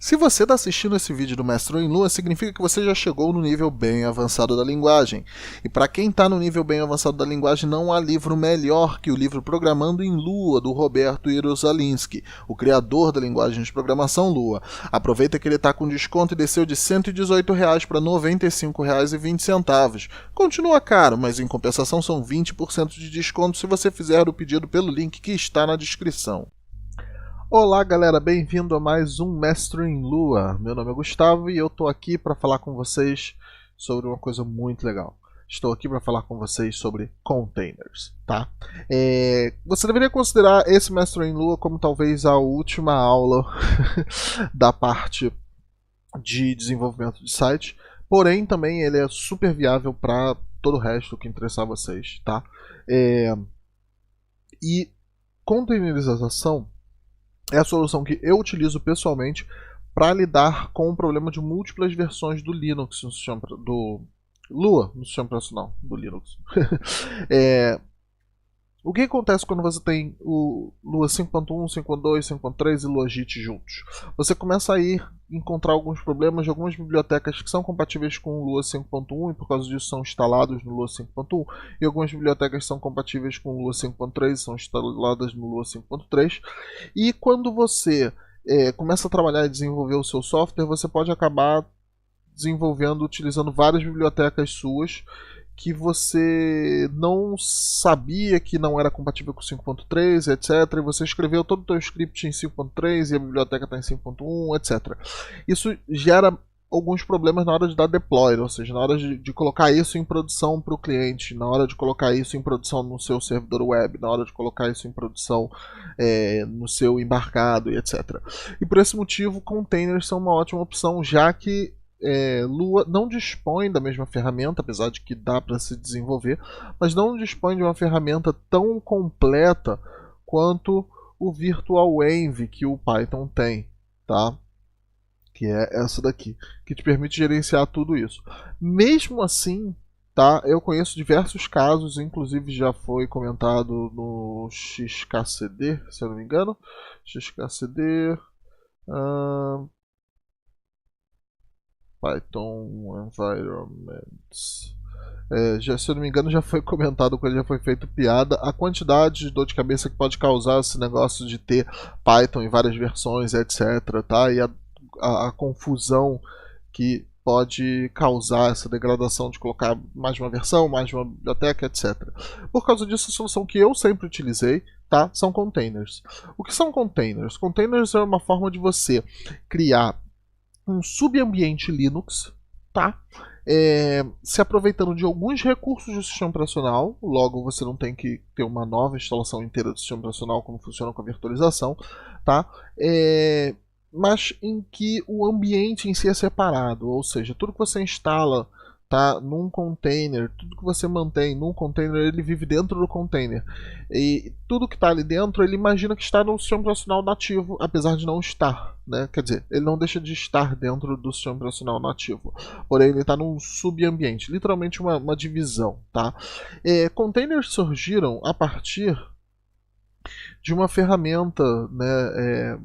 Se você está assistindo esse vídeo do Mestre em Lua, significa que você já chegou no nível bem avançado da linguagem. E para quem está no nível bem avançado da linguagem, não há livro melhor que o livro Programando em Lua, do Roberto Jerosalinski, o criador da linguagem de programação Lua. Aproveita que ele está com desconto e desceu de R$ 118 para R$ 95,20. Continua caro, mas em compensação são 20% de desconto se você fizer o pedido pelo link que está na descrição. Olá galera, bem-vindo a mais um Mestre em Lua. Meu nome é Gustavo e eu estou aqui para falar com vocês sobre uma coisa muito legal. Estou aqui para falar com vocês sobre containers, tá? Você deveria considerar esse Mestre em Lua como talvez a última aula da parte de desenvolvimento de site, porém também ele é super viável para todo o resto que interessar a vocês, tá? E containerização é a solução que eu utilizo pessoalmente para lidar com o problema de múltiplas versões do Linux no sistema, do Lua no sistema operacional do Linux. O que acontece quando você tem o Lua 5.1, 5.2, 5.3 e Lua JIT juntos? Você começa a encontrar alguns problemas de algumas bibliotecas que são compatíveis com o Lua 5.1 e por causa disso são instalados no Lua 5.1, e algumas bibliotecas são compatíveis com o Lua 5.3 e são instaladas no Lua 5.3. E quando você começa a trabalhar e desenvolver o seu software, você pode acabar desenvolvendo utilizando várias bibliotecas suas que você não sabia que não era compatível com 5.3, etc. E você escreveu todo o seu script em 5.3 e a biblioteca está em 5.1, etc. Isso gera alguns problemas na hora de dar deploy, ou seja, na hora de colocar isso em produção para o cliente, na hora de colocar isso em produção no seu servidor web, na hora de colocar isso em produção no seu embarcado, e etc. E por esse motivo, containers são uma ótima opção, já que Lua não dispõe da mesma ferramenta, apesar de que dá para se desenvolver, mas não dispõe de uma ferramenta tão completa quanto o Virtualenv que o Python tem, tá? Que é essa daqui, que te permite gerenciar tudo isso. Mesmo assim, tá? Eu conheço diversos casos, inclusive já foi comentado no XKCD, se eu não me engano, XKCD. Python Environments. Se eu não me engano, já foi comentado quando já foi feito piada a quantidade de dor de cabeça que pode causar esse negócio de ter Python em várias versões, etc. Tá? E a confusão que pode causar essa degradação de colocar mais de uma versão, mais de uma biblioteca, etc. Por causa disso, a solução que eu sempre utilizei, tá, são containers. O que são containers? Containers é uma forma de você criar um subambiente Linux, tá? Se aproveitando de alguns recursos do sistema operacional, logo você não tem que ter uma nova instalação inteira do sistema operacional, como funciona com a virtualização, tá? Mas em que o ambiente em si é separado, ou seja, tudo que você instala, tá, num container, tudo que você mantém num container, ele vive dentro do container. E tudo que está ali dentro, ele imagina que está no sistema operacional nativo, apesar de não estar, né? Quer dizer, ele não deixa de estar dentro do sistema operacional nativo, porém ele está num subambiente, literalmente uma divisão, tá? Containers surgiram a partir de uma ferramenta, né,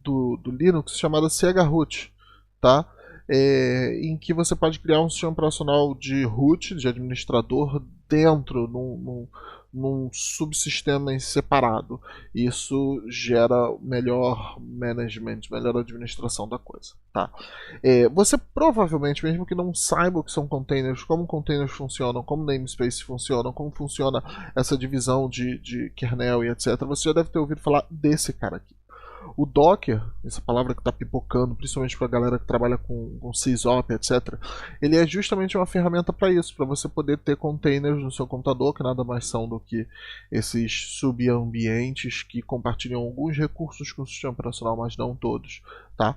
do Linux chamada chroot, tá? Em que você pode criar um sistema operacional de root, de administrador, dentro num subsistema separado. Isso gera melhor management, melhor administração da coisa, tá? Você provavelmente, mesmo que não saiba o que são containers, como containers funcionam, como namespace funcionam, como funciona essa divisão de kernel e etc., você já deve ter ouvido falar desse cara aqui. O Docker, essa palavra que está pipocando, principalmente para a galera que trabalha com sysop, etc., ele é justamente uma ferramenta para isso, para você poder ter containers no seu computador, que nada mais são do que esses subambientes que compartilham alguns recursos com o sistema operacional, mas não todos, tá?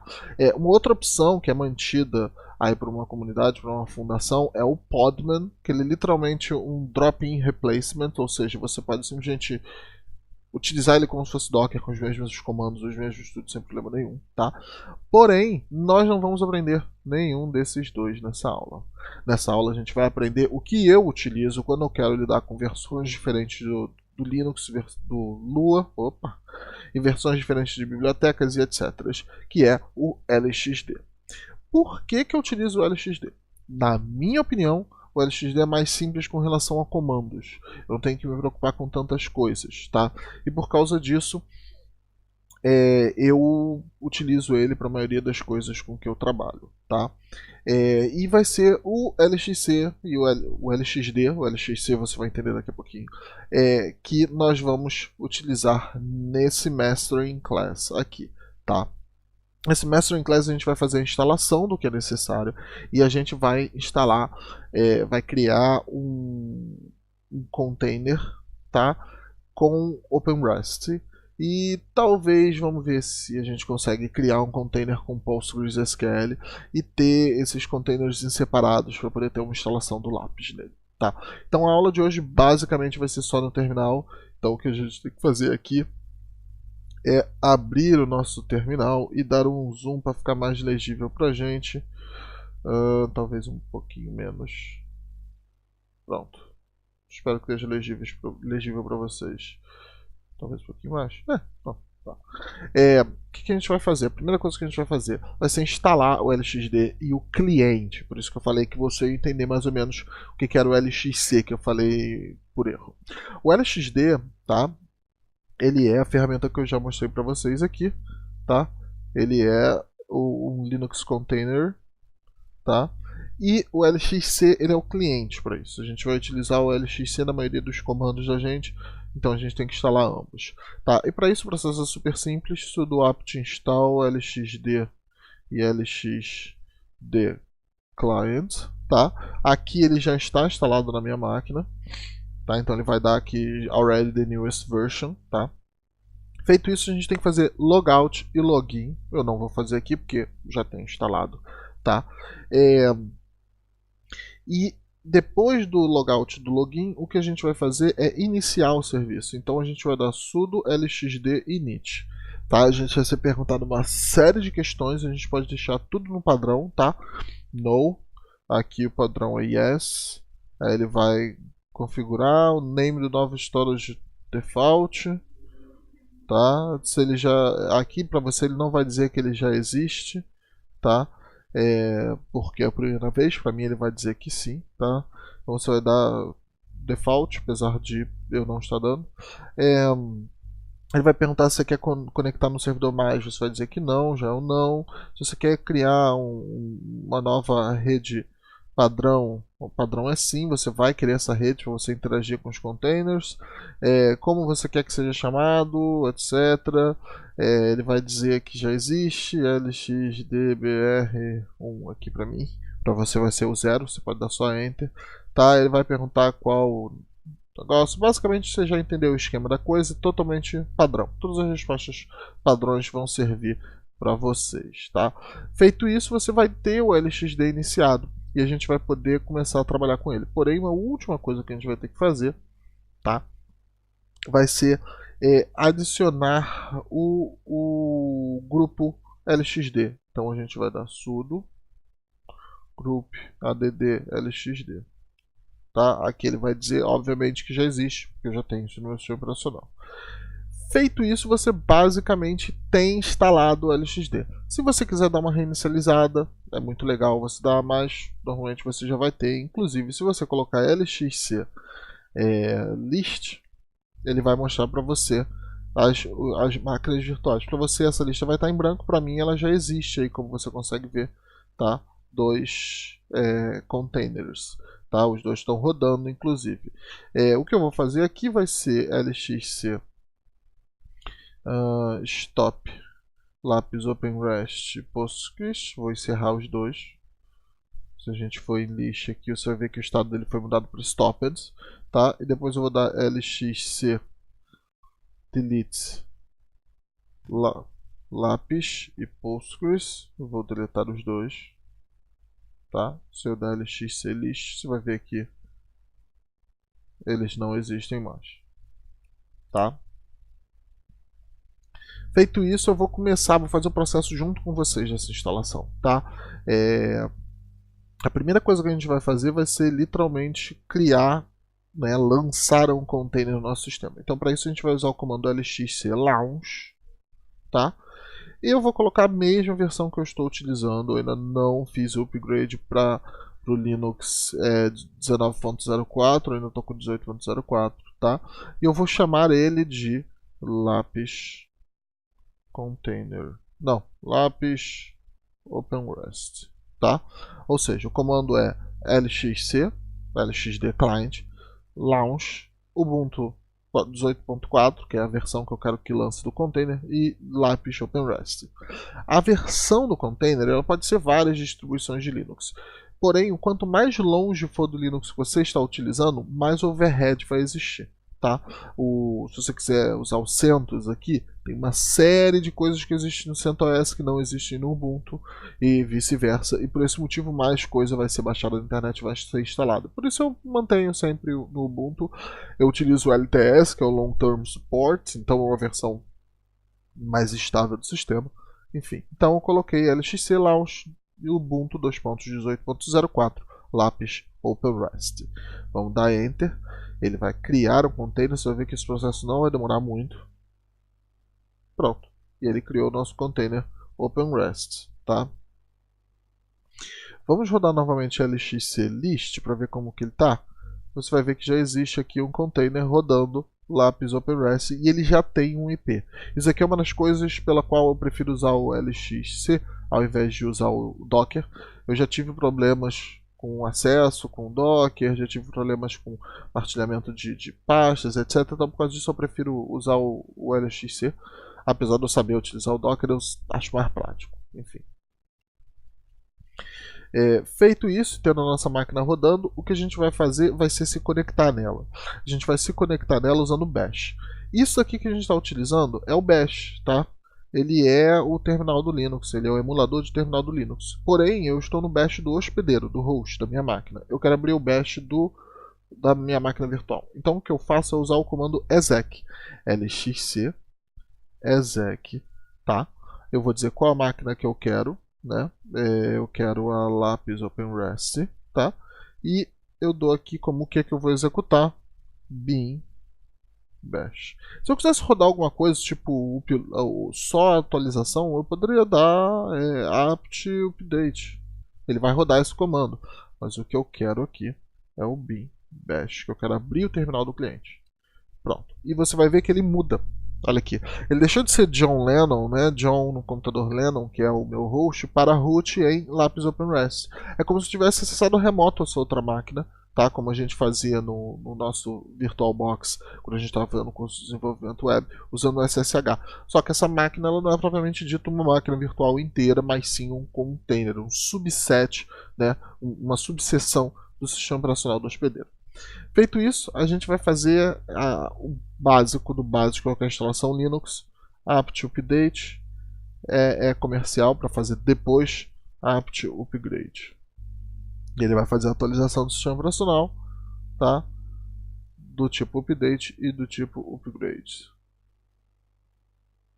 Uma outra opção que é mantida aí por uma comunidade, por uma fundação, é o Podman, que ele é literalmente um drop-in replacement, ou seja, você pode simplesmente utilizar ele como se fosse Docker, com os mesmos comandos, os mesmos tudo, sem problema nenhum, tá? Porém, nós não vamos aprender nenhum desses dois nessa aula. Nessa aula a gente vai aprender o que eu utilizo quando eu quero lidar com versões diferentes do Linux, do Lua, e versões diferentes de bibliotecas e etc., que é o LXD. Por que eu utilizo o LXD? Na minha opinião, o LXD é mais simples com relação a comandos. Eu não tenho que me preocupar com tantas coisas, tá? E por causa disso, eu utilizo ele para a maioria das coisas com que eu trabalho, tá? E vai ser o LXC e o LXD, o LXC você vai entender daqui a pouquinho, que nós vamos utilizar nesse Mastering Class aqui, tá? Nesse Mastering Class a gente vai fazer a instalação do que é necessário e a gente vai instalar, vai criar um container, tá? Com OpenRest. E talvez, vamos ver se a gente consegue criar um container com PostgreSQL e ter esses containers separados para poder ter uma instalação do lápis nele. Tá? Então a aula de hoje basicamente vai ser só no terminal. Então o que a gente tem que fazer aqui é abrir o nosso terminal e dar um zoom para ficar mais legível para a gente. Talvez um pouquinho menos. Pronto. Espero que esteja legível para vocês. Talvez um pouquinho mais. Tá. O que a gente vai fazer? A primeira coisa que a gente vai fazer vai ser instalar o LXD e o cliente. Por isso que eu falei que você ia entender mais ou menos o que era o LXC, que eu falei por erro. O LXD, tá? Ele é a ferramenta que eu já mostrei para vocês aqui, tá? Ele é um Linux Container, tá? E o LXC ele é o cliente para isso. A gente vai utilizar o LXC na maioria dos comandos da gente, então a gente tem que instalar ambos. Tá? E para isso o processo é super simples, sudo apt install lxd e lxd client. Tá? Aqui ele já está instalado na minha máquina, tá? Então ele vai dar aqui already the newest version. Tá? Feito isso, a gente tem que fazer logout e login. Eu não vou fazer aqui porque já tenho instalado. Tá? E depois do logout e do login, o que a gente vai fazer é iniciar o serviço. Então a gente vai dar sudo lxd init. Tá? A gente vai ser perguntado uma série de questões, a gente pode deixar tudo no padrão, tá? No, aqui o padrão é yes. Aí ele vai configurar o name do novo storage default, tá? Se ele já aqui para você ele não vai dizer que ele já existe, tá? Porque é a primeira vez, para mim ele vai dizer que sim, tá? Então você vai dar default, apesar de eu não estar dando. Ele vai perguntar se você quer conectar no servidor mais, você vai dizer que não, já é um não. Se você quer criar uma nova rede padrão, o padrão é sim, você vai criar essa rede para você interagir com os containers, como você quer que seja chamado, etc. Ele vai dizer que já existe, lxdbr1 aqui para mim, para você vai ser o 0, você pode dar só enter. Tá? Ele vai perguntar qual negócio, basicamente você já entendeu o esquema da coisa, totalmente padrão. Todas as respostas padrões vão servir para vocês. Tá? Feito isso, você vai ter o LXD iniciado e a gente vai poder começar a trabalhar com ele. Porém, uma última coisa que a gente vai ter que fazer, tá? Vai ser adicionar o grupo LXD. Então a gente vai dar sudo group add lxd. Tá? Aqui ele vai dizer, obviamente, que já existe, porque eu já tenho isso no meu sistema operacional. Feito isso, você basicamente tem instalado o LXD. Se você quiser dar uma reinicializada, é muito legal você dar, mas normalmente você já vai ter. Inclusive, se você colocar lxc list, ele vai mostrar para você as máquinas virtuais. Para você essa lista vai estar em branco, para mim ela já existe aí, como você consegue ver, tá? Dois containers. Tá? Os dois estão rodando, inclusive. O que eu vou fazer aqui vai ser lxc stop lápis OpenRest Postgres. Vou encerrar os dois. Se a gente for em list aqui, você vai ver que o estado dele foi mudado para stopped. Tá? E depois eu vou dar lxc delete lápis e Postgres. Eu vou deletar os dois. Tá? Se eu der lxc list, você vai ver que eles não existem mais. Tá? Feito isso, eu vou fazer o processo junto com vocês dessa instalação. Tá? A primeira coisa que a gente vai fazer vai ser literalmente criar né, lançar um container no nosso sistema. Então, para isso, a gente vai usar o comando lxc launch, tá? E eu vou colocar a mesma versão que eu estou utilizando. Eu ainda não fiz o upgrade para o Linux 19.04, ainda estou com 18.04, tá? E eu vou chamar ele de Lapis Container. Não, Lapis OpenRest, tá? Ou seja, o comando é lxc, lxd client, launch, Ubuntu 18.4, que é a versão que eu quero que lance do container, e Lapis OpenRest. A versão do container ela pode ser várias distribuições de Linux. Porém, quanto mais longe for do Linux que você está utilizando, mais overhead vai existir. Tá? Se você quiser usar o CentOS aqui, tem uma série de coisas que existem no CentOS que não existem no Ubuntu e vice-versa. E por esse motivo, mais coisa vai ser baixada na internet, vai ser instalada. Por isso eu mantenho sempre no Ubuntu. Eu utilizo o LTS, que é o Long Term Support, então é uma versão mais estável do sistema. Enfim, então eu coloquei lxc launch e Ubuntu 2.18.04 Lapis OpenRest. Vamos dar Enter. Ele vai criar um container. Você vai ver que esse processo não vai demorar muito. Pronto. E ele criou o nosso container OpenRest, tá? Vamos rodar novamente lxc list para ver como que ele está. Você vai ver que já existe aqui um container rodando Lapis OpenRest e ele já tem um IP. Isso aqui é uma das coisas pela qual eu prefiro usar o lxc ao invés de usar o Docker. Eu já tive problemas com acesso, com Docker, já tive problemas com partilhamento de pastas, etc. Então, por causa disso, eu prefiro usar o lxc. Apesar de eu saber utilizar o Docker, eu acho mais prático. Enfim. Feito isso, tendo a nossa máquina rodando, o que a gente vai fazer vai ser se conectar nela. A gente vai se conectar nela usando o Bash. Isso aqui que a gente está utilizando é o Bash, tá? Ele é o terminal do Linux, ele é o emulador de terminal do Linux. Porém, eu estou no Bash do hospedeiro, do host, da minha máquina. Eu quero abrir o Bash da minha máquina virtual. Então, o que eu faço é usar o comando exec, lxc exec, tá? Eu vou dizer qual a máquina que eu quero, né? Eu quero a Lapis OpenRest, tá? E eu dou aqui como que é que eu vou executar, bin bash. Se eu quisesse rodar alguma coisa, tipo só atualização, eu poderia dar apt update. Ele vai rodar esse comando. Mas o que eu quero aqui é o bin bash, que eu quero abrir o terminal do cliente. Pronto. E você vai ver que ele muda. Olha aqui. Ele deixou de ser John Lennon, né? John no computador Lennon, que é o meu host, para root em Lapis OpenRest. É como se tivesse acessado remoto a sua outra máquina, tá? Como a gente fazia no nosso VirtualBox, quando a gente estava fazendo curso de desenvolvimento web, usando o SSH. Só que essa máquina ela não é propriamente dita uma máquina virtual inteira, mas sim um container, um subset, né? Uma subseção do sistema operacional do hospedeiro. Feito isso, a gente vai fazer o básico do básico, que é a instalação Linux. Apt Update é comercial para fazer depois apt upgrade. E ele vai fazer a atualização do sistema operacional, tá? Do tipo update e do tipo upgrade.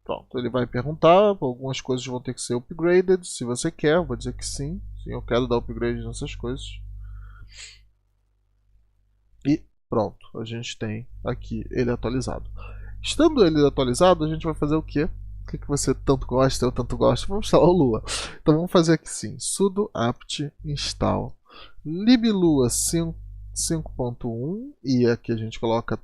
Pronto, ele vai perguntar, algumas coisas vão ter que ser upgraded, se você quer, eu vou dizer que sim, eu quero dar upgrade nessas coisas. E pronto, a gente tem aqui ele atualizado. Estando ele atualizado, a gente vai fazer o quê? O que você tanto gosta, eu tanto gosto? Vamos instalar o Lua. Então vamos fazer aqui sim, sudo apt install liblua 5.1 e aqui a gente coloca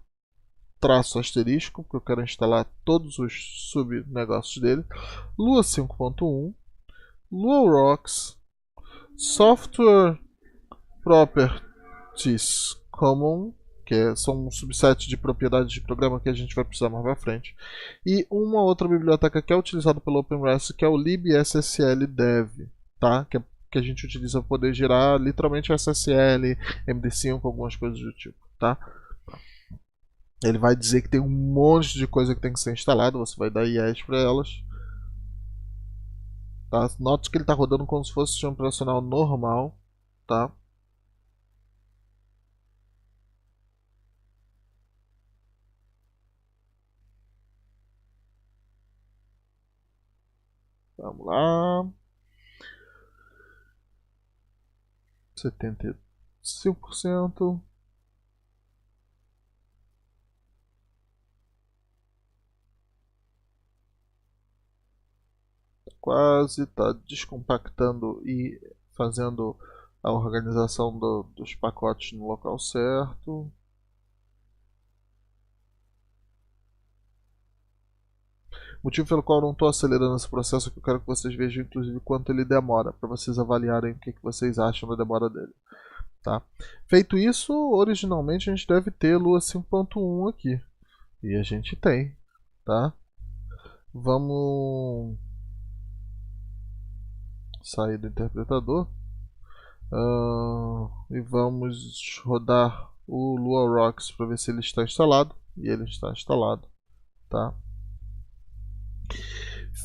traço asterisco, porque eu quero instalar todos os subnegócios dele. Lua 5.1, Lua Rocks, Software Properties Common, que são um subset de propriedades de programa que a gente vai precisar mais para frente. E uma outra biblioteca que é utilizada pelo OpenRest, que é o libssldev, tá? Que a gente utiliza para poder gerar literalmente SSL, MD5, algumas coisas do tipo, tá? Ele vai dizer que tem um monte de coisa que tem que ser instalada, você vai dar yes para elas. Tá? Note que ele está rodando como se fosse um sistema operacional normal, tá? Vamos lá. 75%. quase, está descompactando e fazendo a organização dos pacotes no local certo. O motivo pelo qual eu não estou acelerando esse processo é que eu quero que vocês vejam, inclusive, quanto ele demora, para vocês avaliarem o que vocês acham da demora dele. Tá? Feito isso, originalmente a gente deve ter Lua 5.1 aqui. E a gente tem. Tá? Vamos sair do interpretador. E vamos rodar o Lua Rocks para ver se ele está instalado. E ele está instalado. Tá?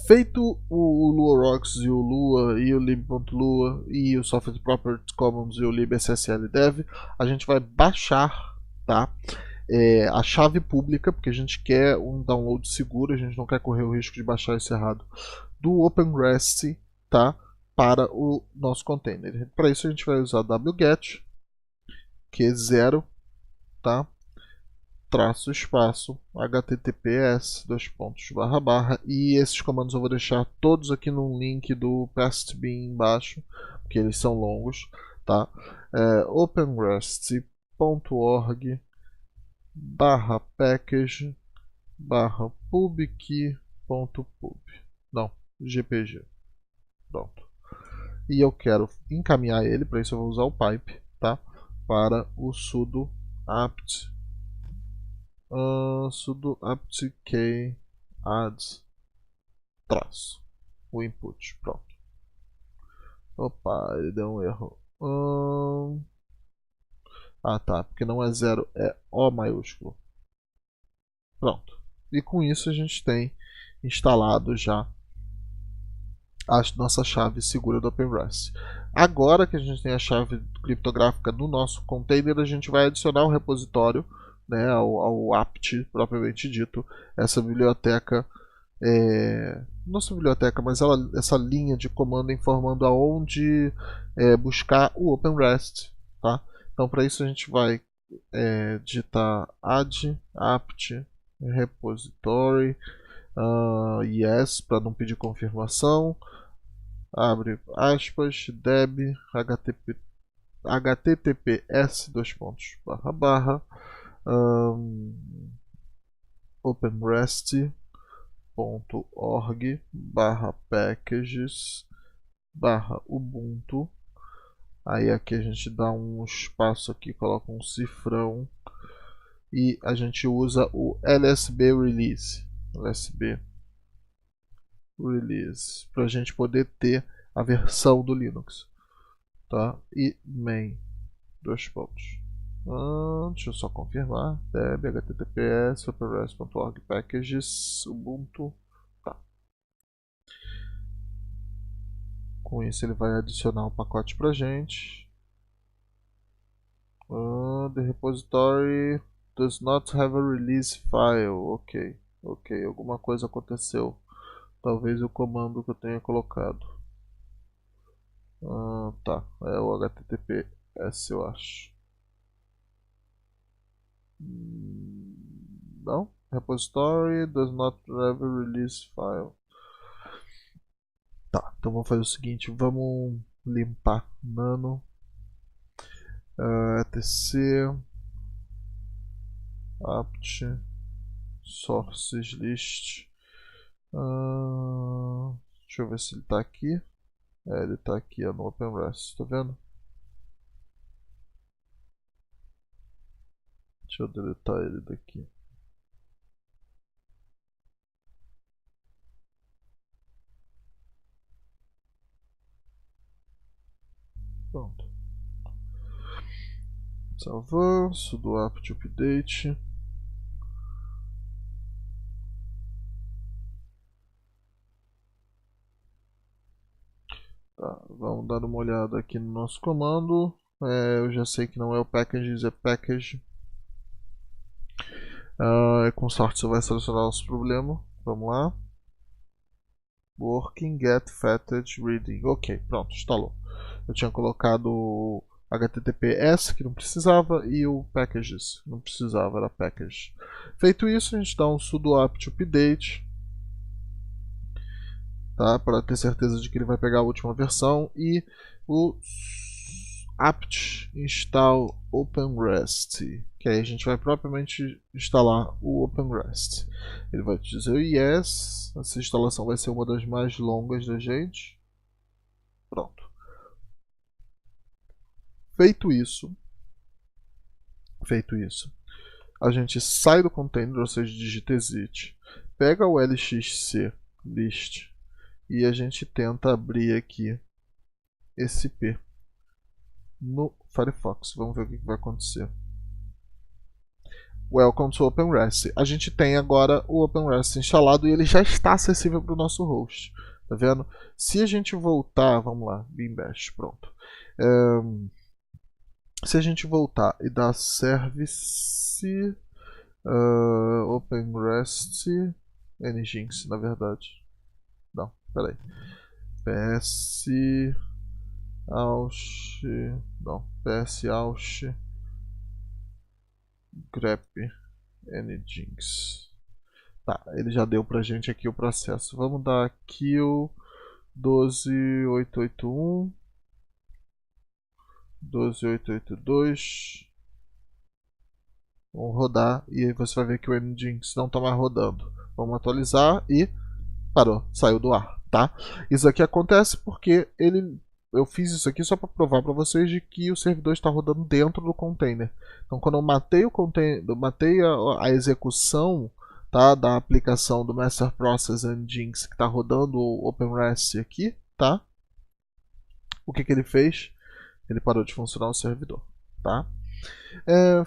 Feito o Lua Rocks e o Lua e o lib.lua e o Software Properties Commons e o libSSLDev, a gente vai baixar, tá? A chave pública, porque a gente quer um download seguro, a gente não quer correr o risco de baixar isso errado, do OpenRest, tá? Para o nosso container. Para isso a gente vai usar wget, que é 0, tá? Traço espaço https e esses comandos eu vou deixar todos aqui no link do pastbin embaixo, porque eles são longos, tá? openrest.org /package /pubkey.pub não, gpg. Pronto. E eu quero encaminhar ele, para isso eu vou usar o pipe, tá? Para o sudo apt sudo apt-k add traço o input. Pronto. Opa, ele deu um erro. Tá, porque não é 0, é O maiúsculo. Pronto. E com isso a gente tem instalado já a nossa chave segura do OpenRest. Agora que a gente tem a chave criptográfica do nosso container, a gente vai adicionar um repositório, né, ao apt propriamente dito, essa biblioteca, nossa biblioteca, mas essa linha de comando informando aonde buscar o OpenRest, tá? Então para isso a gente vai digitar add apt repository yes, para não pedir confirmação, abre aspas, deb https openrest.org /packages /ubuntu. Aí aqui a gente dá um espaço aqui, coloca um cifrão e a gente usa o lsb release para a gente poder ter a versão do Linux, tá? E main deixa eu só confirmar, deb https openrest.org packages ubuntu, tá. Com isso ele vai adicionar um pacote pra gente. The repository does not have a release file. Ok, alguma coisa aconteceu. Talvez o comando que eu tenha colocado. Tá, é o https, eu acho. Não, repository does not have a release file. Tá, então vamos fazer o seguinte, vamos limpar nano etc apt sources list. Deixa eu ver se ele está aqui. Ele está aqui no OpenRest, tá vendo? Deixa eu deletar ele daqui. Pronto. Salvando, sudo apt update. Tá, vamos dar uma olhada aqui no nosso comando. Eu já sei que não é o packages, é package. Com sorte você vai solucionar os problemas. Vamos lá. Working, get, fetch, reading. Ok, pronto, instalou. Eu tinha colocado o HTTPS, que não precisava, e o packages, não precisava, era package. Feito isso, a gente dá um sudo apt update. tá? Para ter certeza de que ele vai pegar a última versão, e o apt install OpenRest, que aí a gente vai propriamente instalar o OpenRest. Ele vai te dizer yes, essa instalação vai ser uma das mais longas da gente. Pronto. Feito isso, a gente sai do container, ou seja, digita exit, pega o lxc list e a gente tenta abrir aqui esse P no Firefox. Vamos ver o que vai acontecer. Welcome to OpenRest. A gente tem agora o OpenRest instalado e ele já está acessível para o nosso host. Tá vendo? Se a gente voltar, vamos lá, bin bash, pronto. Se a gente voltar e dar service OpenRest Nginx, na verdade. Não, peraí. PS Auth, não, PS Auth grep Nginx. Tá, ele já deu pra gente aqui o processo. Vamos dar kill 12881 12882. Vamos rodar e aí você vai ver que o Nginx não está mais rodando. Vamos atualizar e parou, saiu do ar, tá? Isso aqui acontece porque eu fiz isso aqui só para provar para vocês de que o servidor está rodando dentro do container. Então, quando eu matei o container, matei a execução, tá, da aplicação do Master Process Nginx que está rodando o OpenRest aqui, tá? O que ele fez? Ele parou de funcionar o servidor, tá?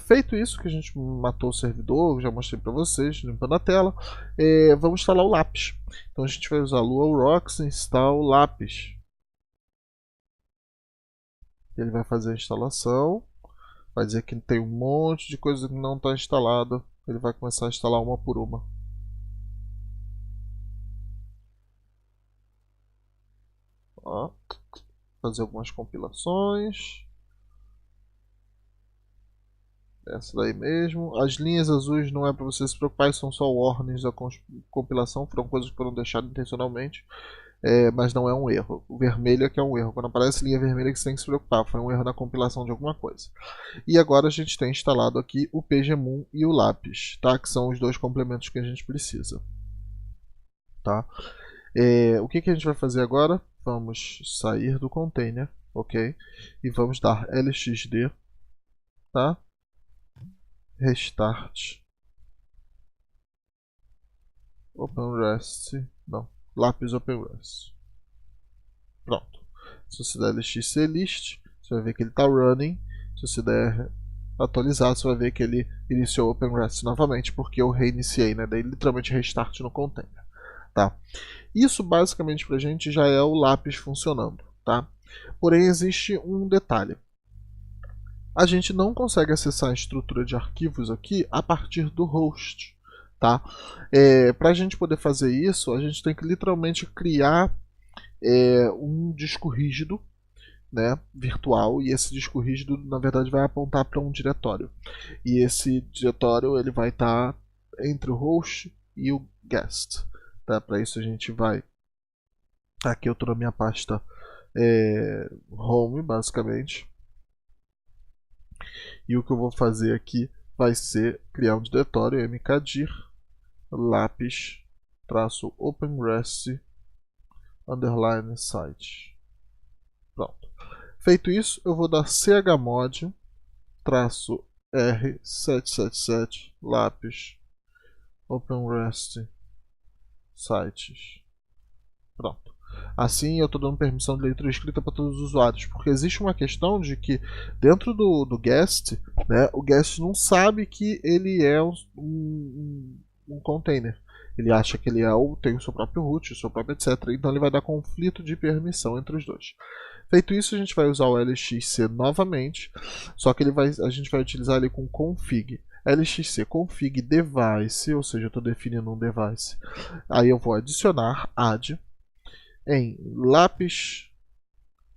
Feito isso, que a gente matou o servidor, já mostrei para vocês, limpando a tela, vamos instalar o Lapis. Então a gente vai usar Lua Rocks install Lapis. Ele vai fazer a instalação, vai dizer que tem um monte de coisa que não está instalada, ele vai começar a instalar uma por uma. Ó, fazer algumas compilações. Essa daí mesmo. As linhas azuis não é para você se preocupar, são só warnings da compilação, foram coisas que foram deixadas intencionalmente, mas não é um erro. O vermelho é que é um erro. Quando aparece linha vermelha que você tem que se preocupar, foi um erro na compilação de alguma coisa. E agora a gente tem instalado aqui o pgmun e o Lapis, tá? Que são os dois complementos que a gente precisa. Tá? O que a gente vai fazer agora? Vamos sair do container, ok? E vamos dar lxd, tá? Restart OpenRest, não, Lapis OpenRest. Pronto. Se você der lxc list, você vai ver que ele está running. Se você der atualizar, você vai ver que ele iniciou o OpenRest novamente, porque eu reiniciei, né? Daí literalmente restart no container, tá? Isso basicamente pra gente já é o Lapis funcionando, tá? Porém existe um detalhe. A gente não consegue acessar a estrutura de arquivos aqui a partir do host, tá? Para a gente poder fazer isso, a gente tem que literalmente criar um disco rígido, né, virtual, e esse disco rígido na verdade vai apontar para um diretório. E esse diretório ele vai estar entre o host e o guest. Tá? Para isso a gente vai... Aqui eu estou na minha pasta home, basicamente. E o que eu vou fazer aqui vai ser criar um diretório mkdir lapis -openrest underline site. Pronto. Feito isso, eu vou dar chmod -r777 lapis openrest sites. Pronto. Assim eu estou dando permissão de leitura escrita para todos os usuários, porque existe uma questão de que dentro do guest, né, o guest não sabe que ele é um container. Ele acha que ele tem o seu próprio root, o seu próprio etc. Então ele vai dar conflito de permissão entre os dois. Feito isso, a gente vai usar o lxc novamente, só que a gente vai utilizar ele com config. lxc config device, ou seja, eu estou definindo um device. Aí eu vou adicionar add em Lapis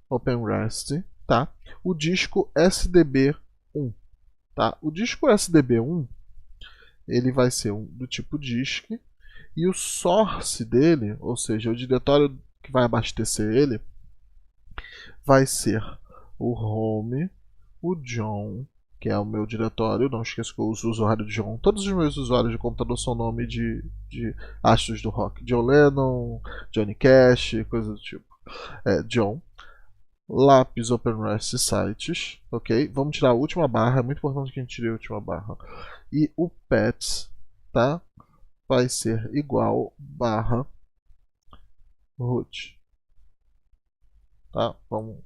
OpenRest, tá? O disco SDB1, tá? O disco SDB1 ele vai ser do tipo disk, e o source dele, ou seja, o diretório que vai abastecer ele vai ser o home, o John, que é o meu diretório. Não esqueça que eu uso o usuário John. Todos os meus usuários de computador são nome de astros do rock. John Lennon, Johnny Cash, coisa do tipo. John. Lápis, OpenRest, sites. Ok? Vamos tirar a última barra. É muito importante que a gente tire a última barra. E o pets, tá? Vai ser igual barra root. Tá? Vamos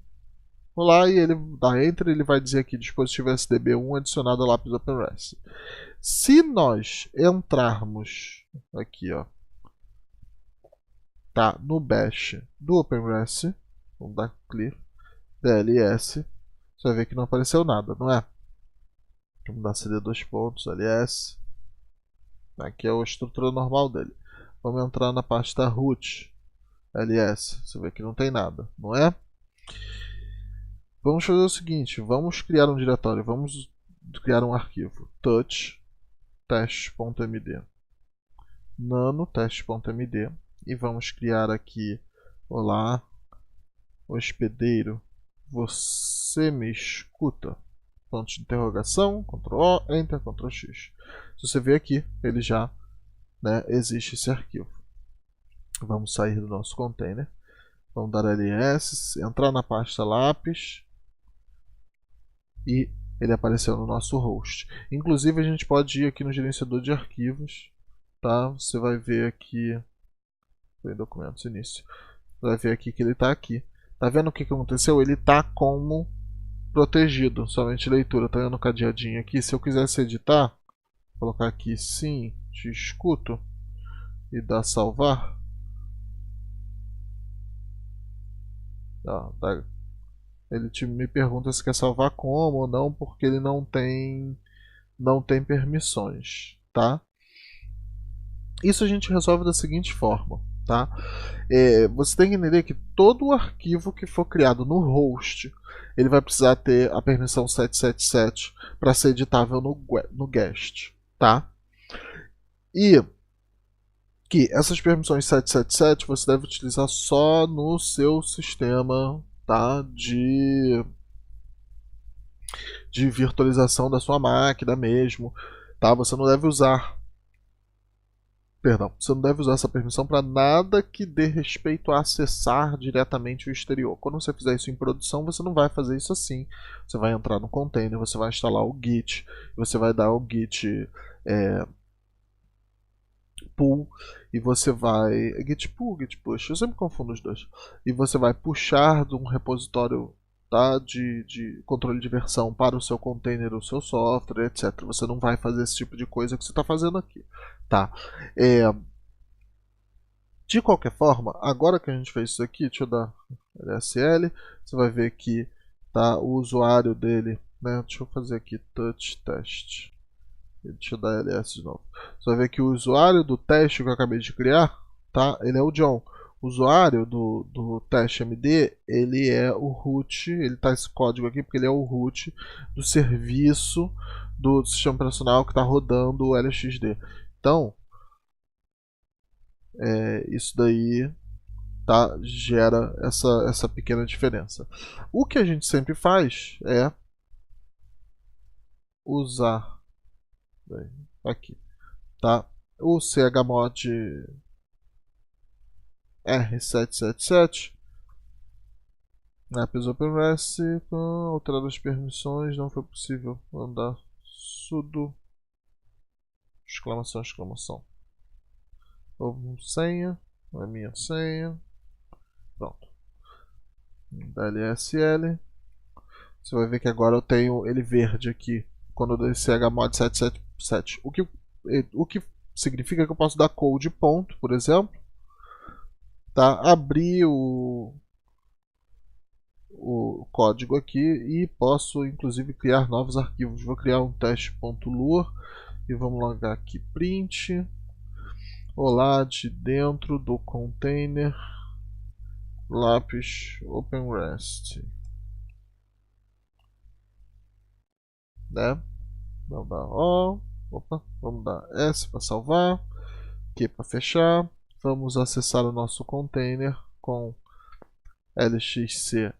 lá e ele dá enter, ele vai dizer aqui dispositivo SDB1 adicionado a lápis OpenRest. Se nós entrarmos aqui, ó, tá, no bash do OpenRest, vamos dar clear, DLS, você vai ver que não apareceu nada, não é? Vamos dar CD dois pontos, LS. Aqui é a estrutura normal dele. Vamos entrar na pasta root, LS, você vê que não tem nada, não é? Vamos fazer o seguinte, vamos criar um diretório, vamos criar um arquivo touch test.md nano test.md e vamos criar aqui, olá hospedeiro, você me escuta? Ponto de interrogação, Ctrl O, Enter, Ctrl X. Se você ver aqui, ele já, né, existe esse arquivo. Vamos sair do nosso container, vamos dar ls, entrar na pasta lápis, e ele apareceu no nosso host. Inclusive a gente pode ir aqui no gerenciador de arquivos, tá? Você vai ver aqui, foi em documentos início, vai ver aqui que ele está aqui. Tá vendo o que aconteceu? Ele está como protegido, somente leitura. Tá vendo o cadeadinho aqui? Se eu quisesse editar, vou colocar aqui sim, te escuto e dar salvar. Ele me pergunta se quer salvar como ou não, porque ele não tem permissões, tá? Isso a gente resolve da seguinte forma, tá? Você tem que entender que todo arquivo que for criado no host, ele vai precisar ter a permissão 777 para ser editável no guest, tá? E que essas permissões 777 você deve utilizar só no seu sistema, tá? De virtualização da sua máquina mesmo, tá? Você não deve usar essa permissão para nada que dê respeito a acessar diretamente o exterior. Quando você fizer isso em produção, você não vai fazer isso assim. Você vai entrar no container, você vai instalar o git, você vai dar o git pull, e você vai... git pull, git push, eu sempre confundo os dois. E você vai puxar de um repositório, tá, de controle de versão para o seu container, o seu software, etc. Você não vai fazer esse tipo de coisa que você está fazendo aqui, tá? De qualquer forma, agora que a gente fez isso aqui, deixa eu dar LSL, você vai ver que tá o usuário dele, né? Deixa eu fazer aqui touch test. Deixa eu dar ls de novo. Você vai ver que o usuário do teste que eu acabei de criar, tá? Ele é o John. O usuário do teste MD, ele é o root, ele tá esse código aqui porque ele é o root do serviço do sistema operacional que está rodando o LXD. Então, isso daí, tá, gera essa pequena diferença. O que a gente sempre faz é usar aqui, tá, o chmod R777 Lápis OpenRest, alterar as permissões, não foi possível mandar sudo exclamação, exclamação. Houve senha, não é minha senha. Pronto. DLSL. Você vai ver que agora eu tenho ele verde aqui quando eu dou esse chmod 777. O que significa que eu posso dar code ponto, por exemplo, tá? Abrir o código aqui e posso inclusive criar novos arquivos. Vou criar um teste.lua e vamos logar aqui print olá de dentro do container lápis OpenRest, né? Vamos dar O, vamos dar S para salvar, Q para fechar. Vamos acessar o nosso container com lxc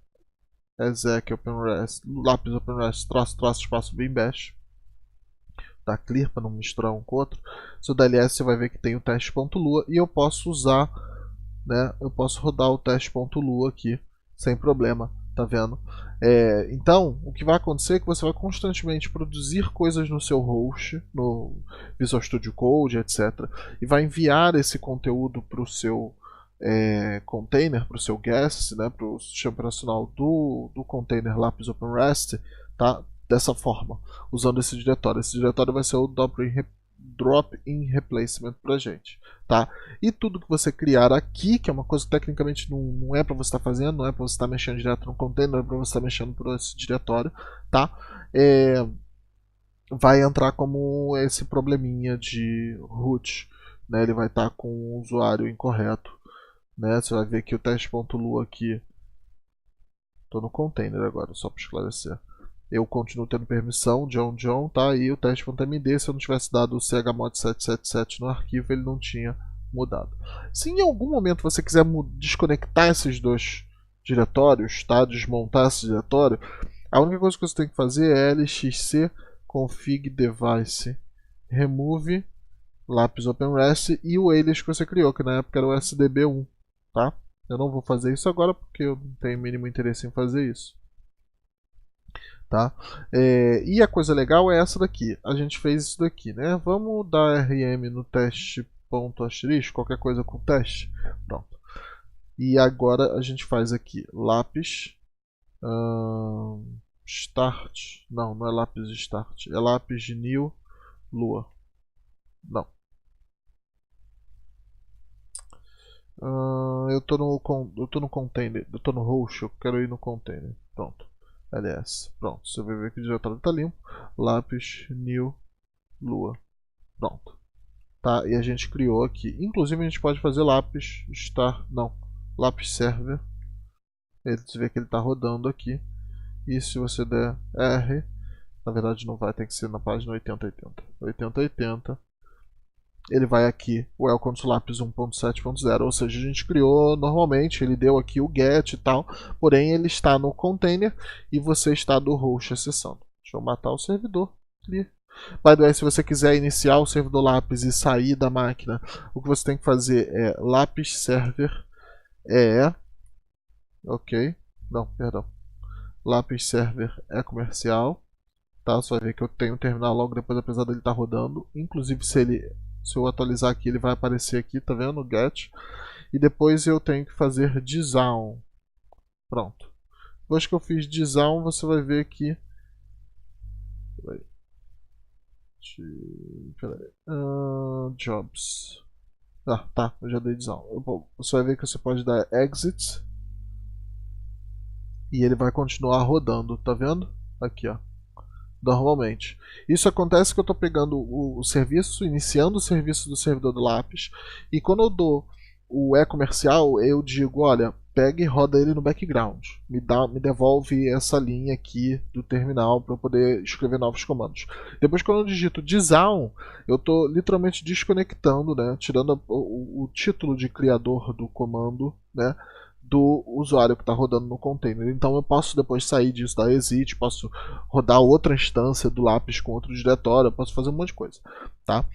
exec openrest, lápis openrest, traço, espaço, bin bash, tá? Clear para não misturar um com o outro. Se eu der ls, você vai ver que tem o teste.lua e eu posso usar, né? Eu posso rodar o teste.lua aqui sem problema, tá vendo? Então, o que vai acontecer é que você vai constantemente produzir coisas no seu host, no Visual Studio Code, etc. E vai enviar esse conteúdo para o seu container, para o seu guest, né, para o sistema operacional do container Lapis OpenRest, tá? Dessa forma, usando esse diretório. Esse diretório vai ser o drop-in replacement para gente, tá? E tudo que você criar aqui, que é uma coisa que tecnicamente não é para você estar fazendo, não é para você estar mexendo direto no container, é para você estar mexendo por esse diretório, tá? Vai entrar como esse probleminha de root, né? Ele vai estar com o usuário incorreto, né? Você vai ver que o teste.lua aqui, estou no container agora, só para esclarecer. Eu continuo tendo permissão, John, tá? E o teste.md, se eu não tivesse dado o chmod 777 no arquivo, ele não tinha mudado. Se em algum momento você quiser desconectar esses dois diretórios, tá? Desmontar esse diretório, a única coisa que você tem que fazer é lxc config device remove lápis openrest e o alias que você criou, que na época era o sdb1, tá? Eu não vou fazer isso agora porque eu não tenho o mínimo interesse em fazer isso. Tá? E a coisa legal é essa daqui. A gente fez isso daqui, né? Vamos dar RM no teste.asterisco, qualquer coisa com teste. Pronto. E agora a gente faz aqui lápis start. Não é lápis start. É lápis new lua. Não. Eu tô no container. Eu tô no host. Eu quero ir no container. Pronto. ls. Pronto, você vai ver que o diretório está limpo. Lápis, new, lua. Pronto. Tá, e a gente criou aqui. Inclusive a gente pode fazer lápis, lápis server. Você vê que ele está rodando aqui. E se você der R, na verdade não vai, tem que ser na página 8080. 8080. Ele vai aqui, o Elconsolaps 1.7.0, ou seja, a gente criou normalmente, ele deu aqui o get e tal, porém ele está no container e você está do host acessando. Deixa eu matar o servidor. By the way, se você quiser iniciar o servidor Lapis e sair da máquina, o que você tem que fazer é Lapis server ok, não, perdão, Lapis server comercial, tá? Você vai ver que eu tenho um terminal logo depois, apesar dele estar rodando, inclusive se eu atualizar aqui, ele vai aparecer aqui, tá vendo? Get. E depois eu tenho que fazer design. Pronto. Depois que eu fiz design, você vai ver que... jobs. Tá, eu já dei design. Você vai ver que você pode dar exit. E ele vai continuar rodando, tá vendo? Aqui, ó. Normalmente. Isso acontece que eu estou pegando o serviço, iniciando o serviço do servidor do Lapis, e quando eu dou o e-comercial, eu digo, olha, pega e roda ele no background, me devolve essa linha aqui do terminal para eu poder escrever novos comandos. Depois, quando eu digito design, eu estou literalmente desconectando, né, tirando o título de criador do comando, né, do usuário que está rodando no container. Então eu posso depois sair disso, dar exit, posso rodar outra instância do lápis com outro diretório, eu posso fazer um monte de coisa, tá?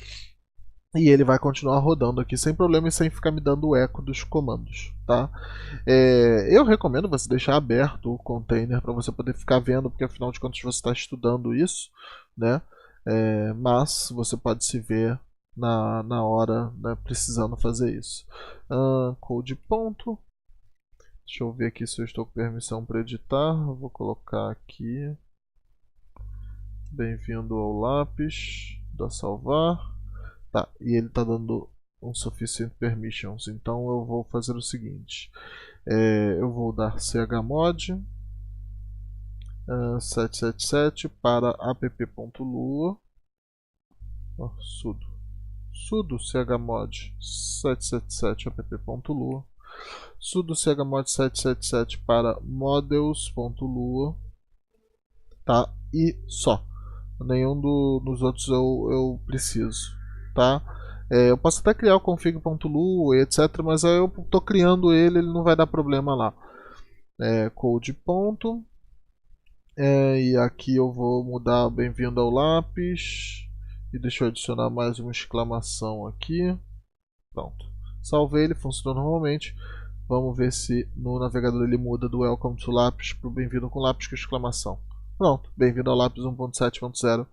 E ele vai continuar rodando aqui sem problema e sem ficar me dando o eco dos comandos, tá? Eu recomendo você deixar aberto o container para você poder ficar vendo, porque afinal de contas você está estudando isso, né? Mas você pode se ver na hora, né, precisando fazer isso. Code ponto. Deixa eu ver aqui se eu estou com permissão para editar. Eu vou colocar aqui. Bem-vindo ao lápis. Dá salvar. Tá, e ele está dando um sufficient permissions. Então eu vou fazer o seguinte. Eu vou dar chmod 777 para app.lua. Sudo chmod 777 app.lua. Sudo chmod 777 para models.lua, tá? E só. Nenhum dos outros eu preciso, tá? Eu posso até criar o config.lu, etc, mas aí eu estou criando ele não vai dar problema lá. Code ponto. E aqui eu vou mudar bem-vindo ao lápis. E deixa eu adicionar mais uma exclamação aqui. Pronto. Salvei, ele funcionou normalmente. Vamos ver se no navegador ele muda do Welcome to Lápis para o bem-vindo com lápis com exclamação. Pronto, bem-vindo ao lápis 1.7.0,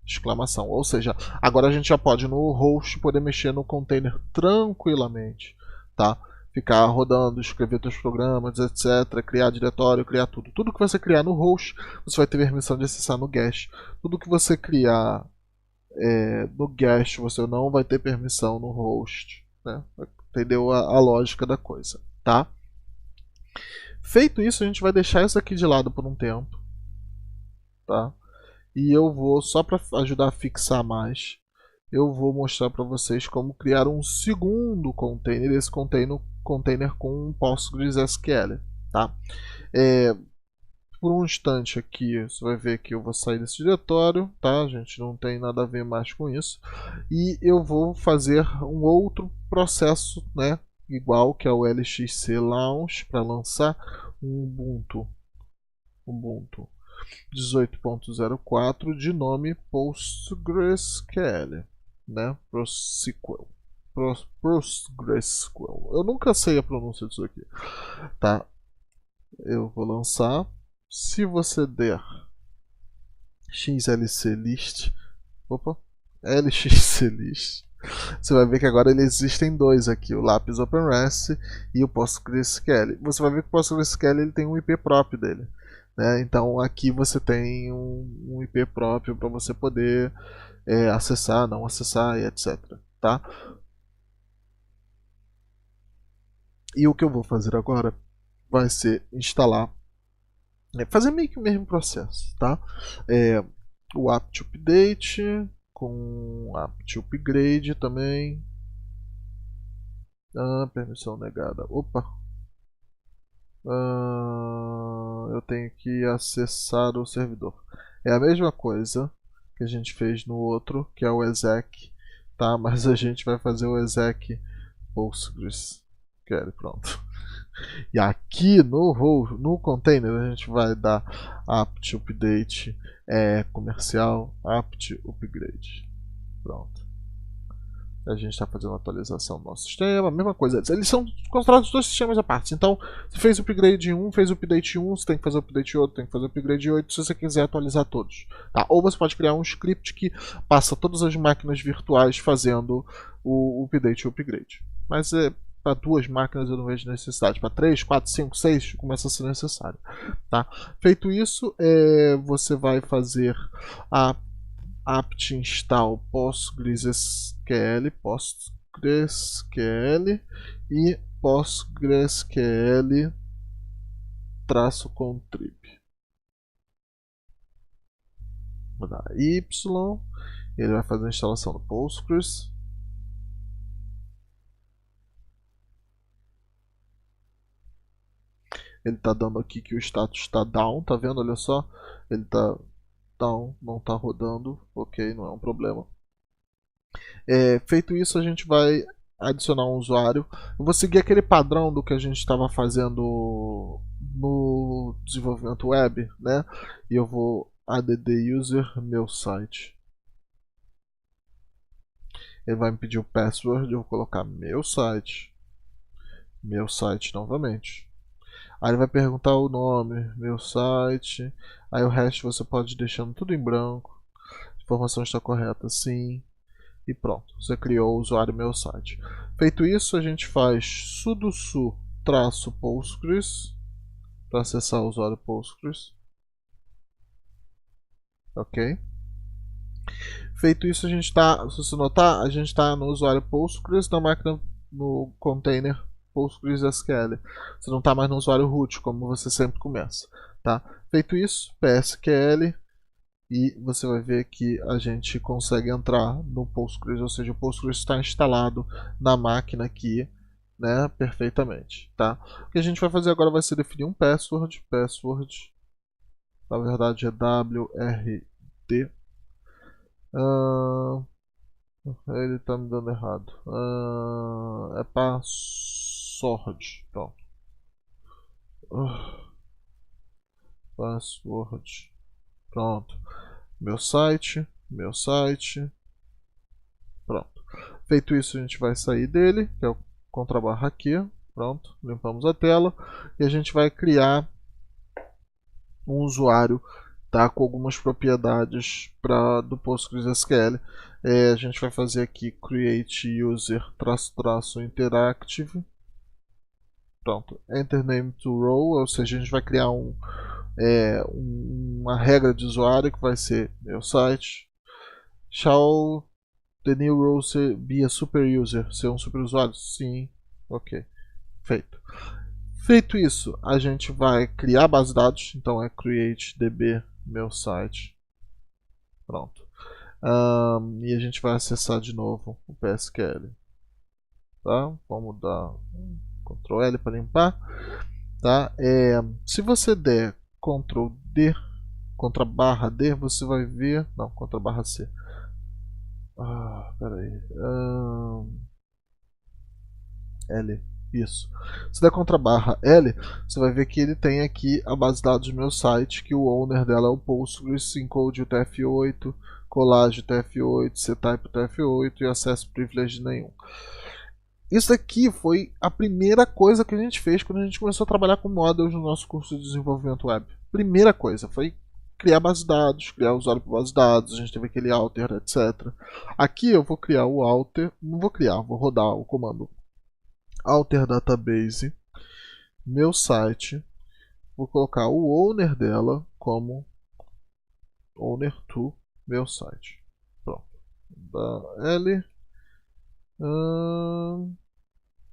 exclamação. Ou seja, agora a gente já pode no host poder mexer no container tranquilamente, tá? Ficar rodando, escrever seus programas, etc, criar diretório, criar tudo. Tudo que você criar no host, você vai ter permissão de acessar no guest. Tudo que você criar no guest, você não vai ter permissão no host, né? Entendeu a lógica da coisa, tá? Feito isso, a gente vai deixar isso aqui de lado por um tempo, tá? E eu vou, só para ajudar a fixar mais, eu vou mostrar para vocês como criar um segundo container, esse container com um PostgreSQL, tá? Por um instante aqui, você vai ver que eu vou sair desse diretório, tá? A gente não tem nada a ver mais com isso. E eu vou fazer um outro processo, né? Igual, que é o LXC Launch, para lançar um Ubuntu 18.04 de nome PostgreSQL, né? PostgreSQL. Eu nunca sei a pronúncia disso aqui, tá? Eu vou lançar. Se você der xlc list, lxc list, você vai ver que agora existem dois aqui, o Lápis OpenRest e o PostgreSQL. Você vai ver que o PostgreSQL ele tem um IP próprio dele, né? Então aqui você tem um IP próprio para você poder acessar, não acessar e etc, tá? E o que eu vou fazer agora vai ser instalar, fazer meio que o mesmo processo, tá? O apt update com apt upgrade também. Permissão negada. Opa! Eu tenho que acessar o servidor. É a mesma coisa que a gente fez no outro, que é o exec, tá? Mas a gente vai fazer o exec PostgreSQL, pronto. E aqui no container a gente vai dar apt update comercial, apt upgrade. Pronto. A gente está fazendo uma atualização do nosso sistema, a mesma coisa. Eles são considerados dois sistemas à parte. Então, se fez o upgrade em um, fez o update em um, você tem que fazer o update em outro, tem que fazer o upgrade em outro, se você quiser atualizar todos. Tá? Ou você pode criar um script que passa todas as máquinas virtuais fazendo o update e o upgrade. Mas para duas máquinas eu não vejo necessidade. Para 3, 4, 5, 6 começa a ser necessário. Tá? Feito isso, você vai fazer a apt install PostgreSQL e PostgreSQL -contrib. Vou dar Y, ele vai fazer a instalação do Postgres. Ele está dando aqui que o status está down, tá vendo? Olha só, ele está down, não está rodando, ok, não é um problema. Feito isso, a gente vai adicionar um usuário. Eu vou seguir aquele padrão do que a gente estava fazendo no desenvolvimento web, né? E eu vou add user meu site. Ele vai me pedir o password, eu vou colocar meu site novamente. Aí ele vai perguntar o nome, meu site. Aí o resto você pode ir deixando tudo em branco. A informação está correta, sim. E pronto, você criou o usuário meu site. Feito isso, a gente faz sudo su -postgres para acessar o usuário Postgres. Ok? Feito isso, a gente está, se você notar, a gente está no usuário Postgres na máquina, no container PostgreSQL. Você não está mais no usuário root, como você sempre começa. Tá? Feito isso, PSQL, e você vai ver que a gente consegue entrar no Postgres, ou seja, o Postgres está instalado na máquina aqui, né, perfeitamente. Tá? O que a gente vai fazer agora vai ser definir um password, na verdade é WRD. Ele tá me dando errado. É password. Pronto. Password. Pronto. Meu site. Meu site. Pronto. Feito isso, a gente vai sair dele, que é o contrabarra aqui. Pronto. Limpamos a tela. E a gente vai criar um usuário, tá, com algumas propriedades do PostgreSQL. A gente vai fazer aqui create user --interactive. Pronto, enter name to row, ou seja, a gente vai criar uma regra de usuário que vai ser meu site. Shall the new row be a super user? Ser um super usuário? Sim, ok, feito. Feito isso, a gente vai criar a base de dados, então é create db meu site. Pronto. E a gente vai acessar de novo o PSQL. Tá? Vamos dar Ctrl L para limpar. Tá? Se você der Ctrl D, contra barra D, você vai ver. Não, contra barra C. Pera aí. L. Isso. Se der contra barra L, você vai ver que ele tem aqui a base de dados do meu site, que o owner dela é o Postgres, encode UTF-8, colagem UTF-8, ctype UTF-8 e acesso privilege nenhum. Isso aqui foi a primeira coisa que a gente fez quando a gente começou a trabalhar com models no nosso curso de desenvolvimento web. Primeira coisa foi criar base de dados, criar usuário para base de dados, a gente teve aquele alter, etc. Aqui eu vou criar o alter, não vou criar, vou rodar o comando alter database, meu site, vou colocar o owner dela como owner to meu site. Pronto. Da L.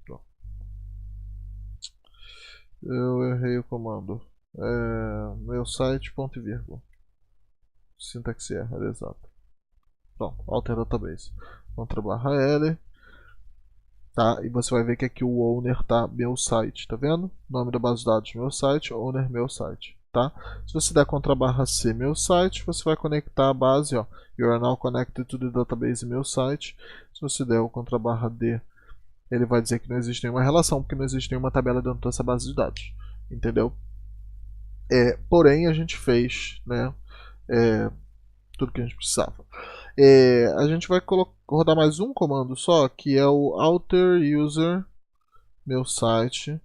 Pronto. Eu errei o comando. Meu site, ponto e vírgula. Sintaxe error, exato. Pronto, alter database. Ctrl barra L. Tá? E você vai ver que aqui o owner tá meu site, tá vendo? Nome da base de dados meu site, owner meu site, tá? Se você der contra barra C meu site, você vai conectar a base, ó, you are now connected to the database meu site. Se você der o contra barra D, ele vai dizer que não existe nenhuma relação, porque não existe nenhuma tabela dentro dessa base de dados, entendeu? Porém a gente fez, né, tudo que a gente precisava. A gente vai rodar mais um comando só, que é o alter user meu site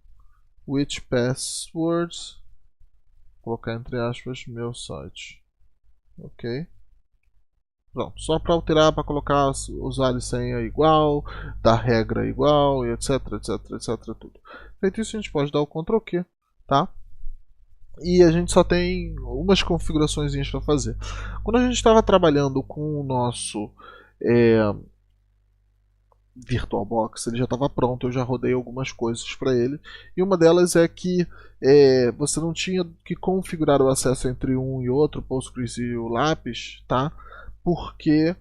which passwords, colocar entre aspas meu site, ok? Pronto, só para alterar, para colocar usuário e senha igual, dar regra igual, e etc, tudo. Feito isso, a gente pode dar o Ctrl Q, tá? E a gente só tem umas configurações para fazer. Quando a gente estava trabalhando com o nosso VirtualBox, ele já estava pronto, eu já rodei algumas coisas para ele. E uma delas é que você não tinha que configurar o acesso entre um e outro, o Postgres e o Lapis, tá? Porque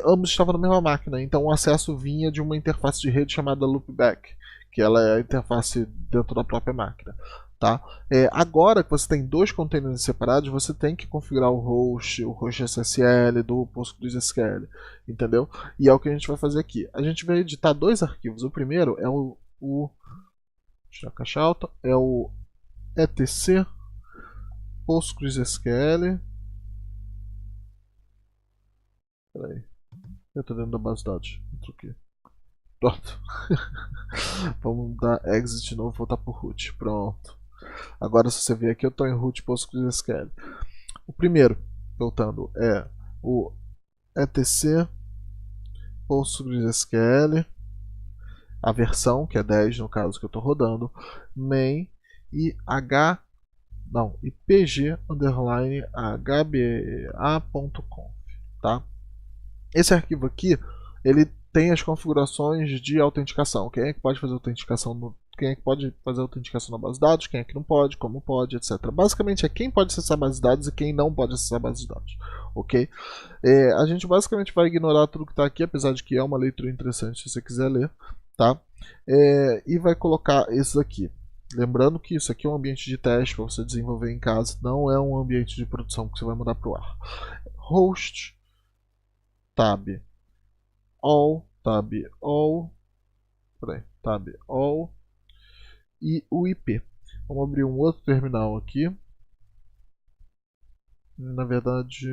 ambos estavam na mesma máquina, então o acesso vinha de uma interface de rede chamada Loopback, que ela é a interface dentro da própria máquina. Tá? Agora que você tem dois containers separados, você tem que configurar o host SSL do PostgreSQL, entendeu? E é o que a gente vai fazer aqui. A gente vai editar dois arquivos. O primeiro é deixa eu caixa alta, é o etc PostgreSQL. Peraí, eu estou dentro da base de dados. Entro aqui. Pronto. Vamos dar exit de novo e voltar para o root. Pronto. Agora, se você ver aqui, eu estou em root PostgreSQL. O primeiro, voltando, é o etc PostgreSQL, a versão, que é 10 no caso que eu estou rodando, main e pg underline hba.conf, tá? Esse arquivo aqui, ele tem as configurações de autenticação. Quem é que pode fazer autenticação quem é que pode fazer autenticação na base de dados, quem é que não pode, como pode, etc. Basicamente é quem pode acessar a base de dados e quem não pode acessar a base de dados, ok? A gente basicamente vai ignorar tudo que está aqui, apesar de que é uma leitura interessante se você quiser ler, tá? E vai colocar esses aqui. Lembrando que isso aqui é um ambiente de teste para você desenvolver em casa, não é um ambiente de produção que você vai mandar para o ar. Host, tab, all, tab all, tab all e o IP. Vamos abrir um outro terminal aqui. Na verdade,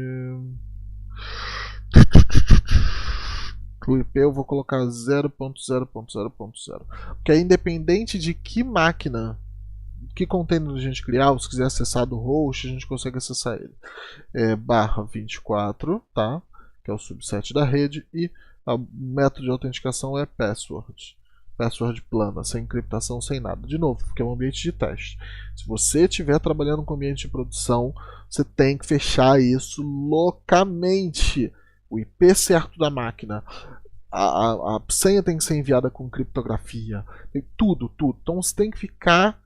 o IP eu vou colocar 0.0.0.0, porque é independente de que máquina, que container a gente criar, ou se quiser acessar do host, a gente consegue acessar ele. Barra 24, tá? Que é o subset da rede, e o método de autenticação é password. Password plana, sem encriptação, sem nada. De novo, porque é um ambiente de teste. Se você estiver trabalhando com ambiente de produção, você tem que fechar isso loucamente. O IP certo da máquina, a senha tem que ser enviada com criptografia, tudo. Então você tem que ficar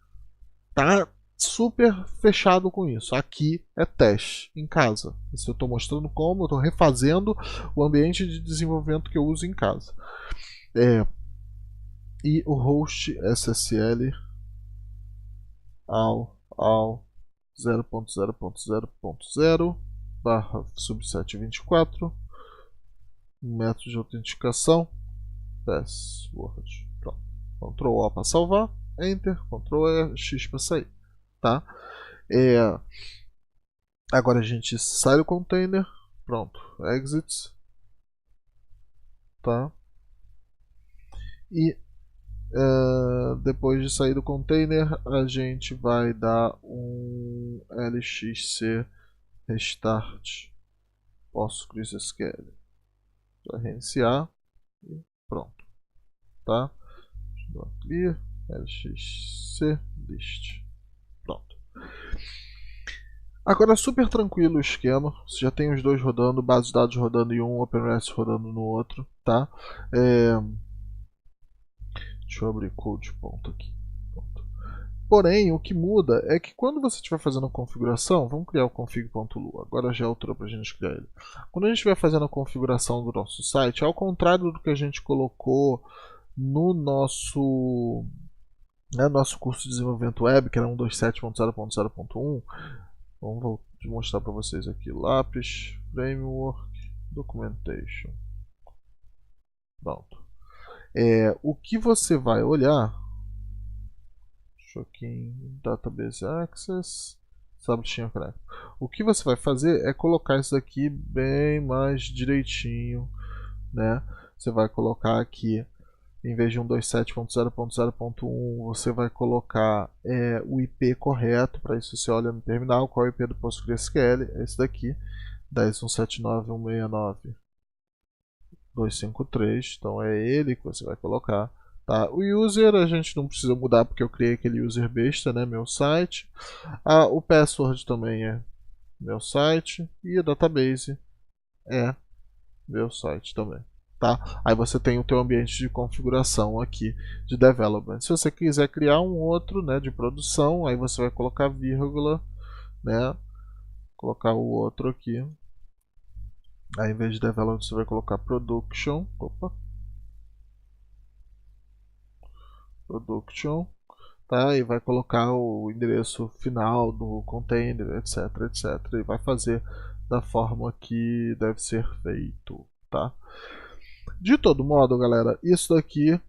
super fechado com isso. Aqui é teste em casa. Isso eu estou mostrando como eu estou refazendo o ambiente de desenvolvimento que eu uso em casa. E o host SSL ao 0.0.0.0 barra subset 24, método de autenticação, password. Pronto. Ctrl O para salvar, Enter, Ctrl X para sair. Tá? Agora a gente sai do container, pronto, exit, tá? E depois de sair do container, a gente vai dar um lxc restart PostgreSQL. Vai reiniciar e pronto, tá? Clear, lxc list, pronto. Agora é super tranquilo o esquema, você já tem os dois rodando, base de dados rodando em um, OpenREST rodando no outro, tá? Deixa eu abrir code ponto aqui. Pronto. Porém, o que muda é que quando você estiver fazendo a configuração, vamos criar o config.lu, agora já é altura para a gente criar ele. Quando a gente estiver fazendo a configuração do nosso site, ao contrário do que a gente colocou no nosso curso de desenvolvimento web, que era 127.0.0.1, vamos mostrar para vocês aqui, Lápis, Framework, Documentation. Pronto. O que você vai olhar, deixa eu aqui em Database Access, Subchain Connect. O que você vai fazer é colocar isso aqui bem mais direitinho, né? Você vai colocar aqui, em vez de 127.0.0.1, você vai colocar o IP correto. Para isso você olha no terminal, qual é o IP do PostgreSQL, é esse daqui, 10.179.169.253, então é ele que você vai colocar. Tá? O user a gente não precisa mudar porque eu criei aquele user besta, né, meu site. O password também é meu site e a database é meu site também. Tá? Aí você tem o teu ambiente de configuração aqui de development. Se você quiser criar um outro, né, de produção, aí você vai colocar vírgula, né, colocar o outro aqui. Aí, em vez de development, você vai colocar production. Production. Tá? E vai colocar o endereço final do container, etc, etc. E vai fazer da forma que deve ser feito. Tá? De todo modo, galera, isso daqui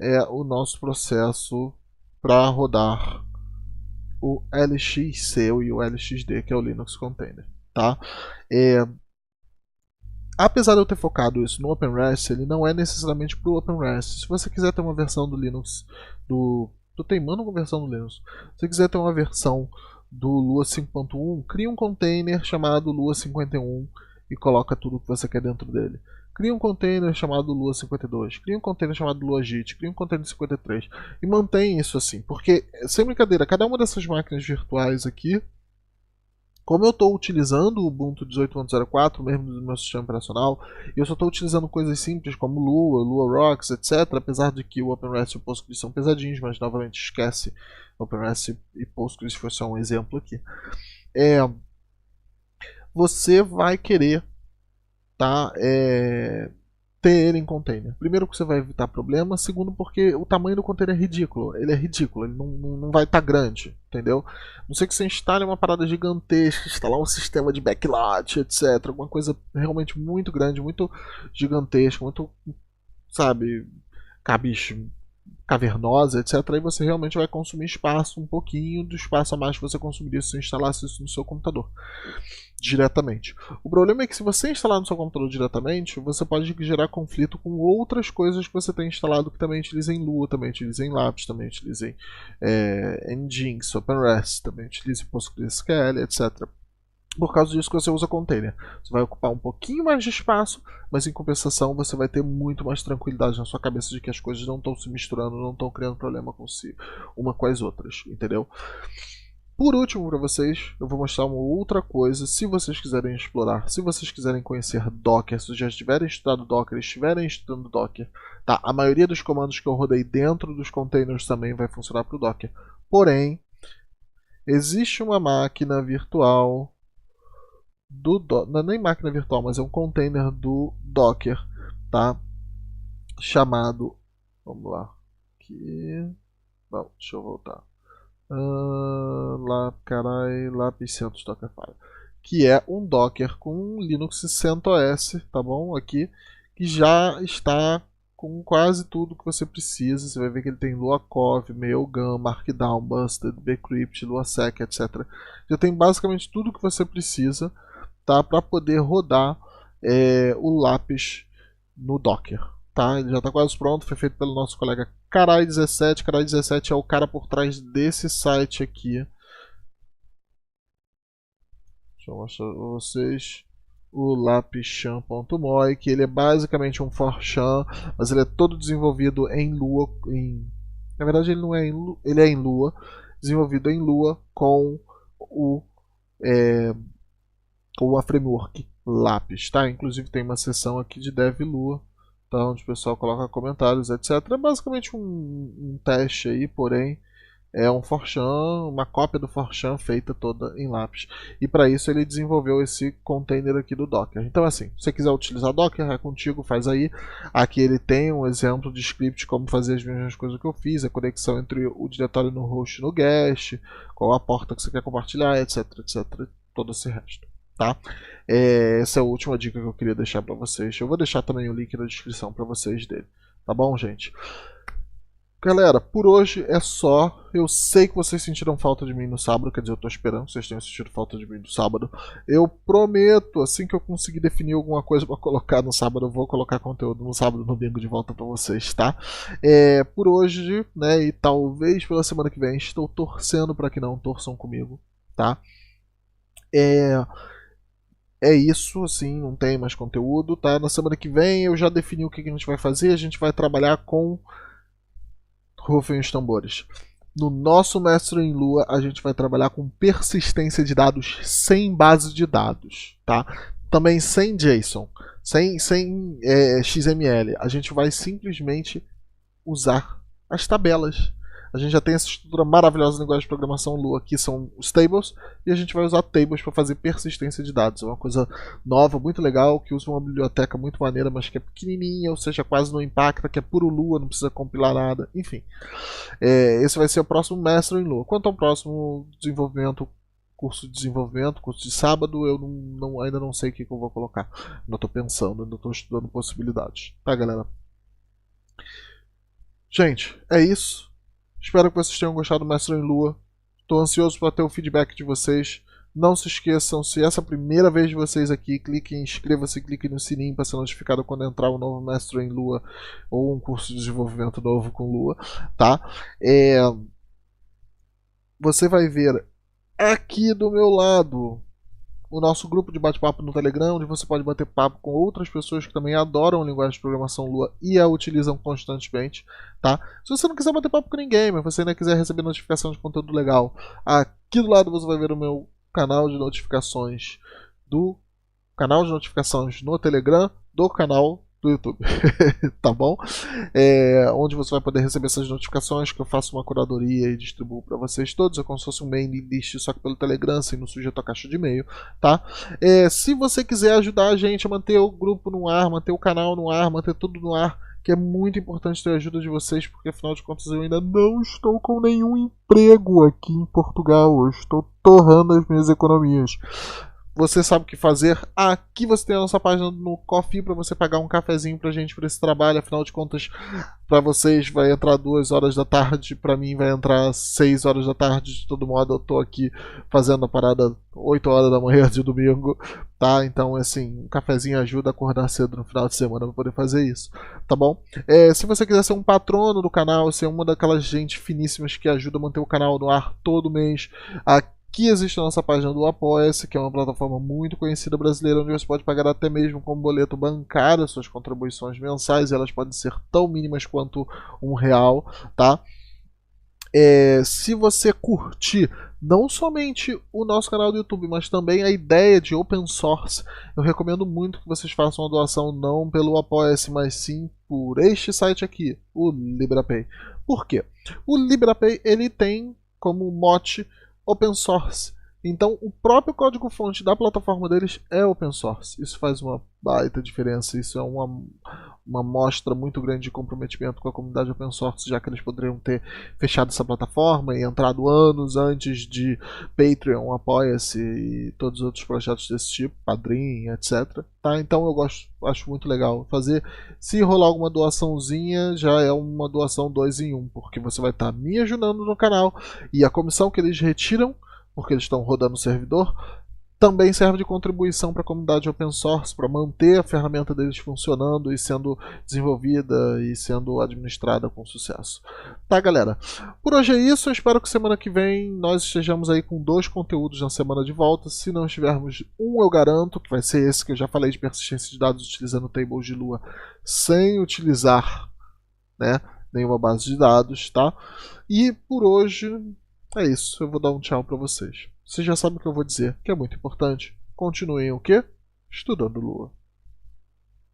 é o nosso processo para rodar o LXC e o LXD, que é o Linux Container. Tá? Apesar de eu ter focado isso no OpenREST, ele não é necessariamente para o OpenREST. Se você quiser ter uma versão do Linux, tô teimando com a versão do Linux. Se você quiser ter uma versão do Lua 5.1, cria um container chamado Lua 51 e coloca tudo que você quer dentro dele. Cria um container chamado Lua 52, cria um container chamado Lua JIT, cria um container 53 e mantém isso assim, porque, sem brincadeira, cada uma dessas máquinas virtuais aqui, como eu estou utilizando o Ubuntu 18.04, mesmo do meu sistema operacional, e eu só estou utilizando coisas simples como Lua, Lua Rocks, etc., apesar de que o OpenREST e o Postgres são pesadinhos, mas novamente esquece, OpenREST e Postgres foi só um exemplo aqui. Você vai querer, tá, ter ele em container. Primeiro, porque você vai evitar problema. Segundo, porque o tamanho do container é ridículo. Ele é ridículo, ele não vai estar grande, entendeu? Não sei que você instale uma parada gigantesca, instalar um sistema de backlot, etc. Alguma coisa realmente muito grande, muito gigantesca, muito, sabe, cavernosa, etc. Aí você realmente vai consumir espaço, um pouquinho do espaço a mais que você consumiria se você instalasse isso no seu computador diretamente. O problema é que se você instalar no seu computador diretamente, você pode gerar conflito com outras coisas que você tem instalado que também utilizem Lua, também utilizem Lapis, também utilizem Nginx, OpenRest, também utilizem PostgreSQL, etc. Por causa disso que você usa container. Você vai ocupar um pouquinho mais de espaço, mas em compensação você vai ter muito mais tranquilidade na sua cabeça de que as coisas não estão se misturando, não estão criando problema uma com as outras, entendeu? Por último, para vocês, eu vou mostrar uma outra coisa. Se vocês quiserem explorar, se vocês quiserem conhecer Docker, se já estiverem estudando Docker, estiverem estudando Docker, tá? A maioria dos comandos que eu rodei dentro dos containers também vai funcionar para o Docker. Porém, existe uma máquina virtual não é nem máquina virtual, mas é um container do Docker, tá? Chamado, vamos lá, aqui, não, deixa eu voltar. Lapis CentOS Dockerfile, que é um Docker com Linux CentOS, tá bom? Aqui, que já está com quase tudo que você precisa. Você vai ver que ele tem LuaCov, Mailgun, Markdown, Busted, Bcrypt, LuaSec, etc. Já tem basicamente tudo que você precisa, tá, para poder rodar o Lapis no Docker. Tá? Ele já está quase pronto, foi feito pelo nosso colega Carai17. Carai17 é o cara por trás desse site aqui. Deixa eu mostrar para vocês. O lapischan.moy, que ele é basicamente um forchan, mas ele é todo desenvolvido em Lua. Na verdade ele não é em Lua, ele é em Lua, desenvolvido em Lua com a framework Lapis, tá? Inclusive tem uma seção aqui de Dev Lua, tá? Onde o pessoal coloca comentários, etc. É basicamente um teste aí, porém é um Fortran, uma cópia do Fortran feita toda em Lapis. E para isso ele desenvolveu esse container aqui do Docker. Então assim, se você quiser utilizar Docker, é contigo, faz aí. Aqui ele tem um exemplo de script como fazer as mesmas coisas que eu fiz, a conexão entre o diretório no host e no guest, qual a porta que você quer compartilhar, etc, etc, todo esse resto. Tá? Essa é a última dica que eu queria deixar para vocês. Eu vou deixar também o link na descrição para vocês dele. Tá bom, gente? Galera, por hoje é só. Eu sei que vocês sentiram falta de mim no sábado, quer dizer, eu tô esperando que vocês tenham sentido falta de mim no sábado. Eu prometo, assim que eu conseguir definir alguma coisa para colocar no sábado, eu vou colocar conteúdo no sábado, no domingo de volta para vocês, tá? Por hoje, né, e talvez pela semana que vem, estou torcendo para que não torçam comigo, tá? É isso, assim, não tem mais conteúdo, tá? Na semana que vem eu já defini o que a gente vai fazer. A gente vai trabalhar com rufem os tambores. No nosso Mestre em Lua, a gente vai trabalhar com persistência de dados sem base de dados, tá? Também sem JSON, sem XML. A gente vai simplesmente usar as tabelas. A gente já tem essa estrutura maravilhosa na linguagem de programação Lua, que são os tables, e a gente vai usar tables para fazer persistência de dados. É uma coisa nova, muito legal, que usa uma biblioteca muito maneira, mas que é pequenininha, ou seja, quase não impacta, que é puro Lua, não precisa compilar nada, enfim. Esse vai ser o próximo mestre em Lua. Quanto ao próximo desenvolvimento, curso de sábado, eu ainda não sei o que eu vou colocar. Ainda estou pensando, ainda estou estudando possibilidades. Tá, galera? Gente, é isso. Espero que vocês tenham gostado do Mestre em Lua. Estou ansioso para ter o feedback de vocês. Não se esqueçam, se essa é a primeira vez de vocês aqui, cliquem, inscreva-se, cliquem no sininho para ser notificado quando entrar um novo Mestre em Lua ou um curso de desenvolvimento novo com Lua, tá? Você vai ver aqui do meu lado o nosso grupo de bate-papo no Telegram, onde você pode bater papo com outras pessoas que também adoram a linguagem de programação Lua e a utilizam constantemente, tá? Se você não quiser bater papo com ninguém, mas você ainda quiser receber notificação de conteúdo legal, aqui do lado você vai ver o meu canal de notificações no Telegram, do canal do YouTube, tá bom? Onde você vai poder receber essas notificações que eu faço uma curadoria e distribuo para vocês todos. É como se fosse um mailing list, só que pelo Telegram, sem no sujeito a caixa de e-mail, tá? Se você quiser ajudar a gente a manter o grupo no ar, manter o canal no ar, manter tudo no ar, que é muito importante ter a ajuda de vocês, porque afinal de contas eu ainda não estou com nenhum emprego aqui em Portugal. Eu estou torrando as minhas economias. Você sabe o que fazer. Aqui você tem a nossa página no Ko-fi para você pagar um cafezinho pra gente por esse trabalho. Afinal de contas, para vocês vai entrar 2 horas da tarde, para mim vai entrar 6 horas da tarde. De todo modo, eu tô aqui fazendo a parada 8 horas da manhã de domingo, tá? Então, assim, um cafezinho ajuda a acordar cedo no final de semana para poder fazer isso, tá bom? Se você quiser ser um patrono do canal, ser uma daquelas gente finíssimas que ajuda a manter o canal no ar todo mês, aqui existe a nossa página do Apoia-se, que é uma plataforma muito conhecida brasileira, onde você pode pagar até mesmo com boleto bancário suas contribuições mensais, e elas podem ser tão mínimas quanto R$1, tá? Se você curtir não somente o nosso canal do YouTube, mas também a ideia de open source, eu recomendo muito que vocês façam uma doação não pelo Apoia-se, mas sim por este site aqui, o LibraPay. Por quê? O LibraPay ele tem como mote open source. Então, o próprio código-fonte da plataforma deles é open source. Isso faz uma baita diferença. Isso é uma mostra muito grande de comprometimento com a comunidade open source, já que eles poderiam ter fechado essa plataforma e entrado anos antes de Patreon, Apoia-se e todos os outros projetos desse tipo, Padrim, etc. Tá? Então, eu acho muito legal fazer. Se rolar alguma doaçãozinha, já é uma doação 2 em 1, porque você vai estar me ajudando no canal e a comissão que eles retiram, porque eles estão rodando o servidor, também serve de contribuição para a comunidade open source, para manter a ferramenta deles funcionando e sendo desenvolvida e sendo administrada com sucesso. Tá, galera? Por hoje é isso. Eu espero que semana que vem nós estejamos aí com 2 conteúdos na semana de volta. Se não estivermos eu garanto que vai ser esse que eu já falei, de persistência de dados utilizando tables de Lua sem utilizar, né, nenhuma base de dados, tá? E por hoje é isso, eu vou dar um tchau para vocês. Vocês já sabem o que eu vou dizer, que é muito importante. Continuem o quê? Estudando Lua.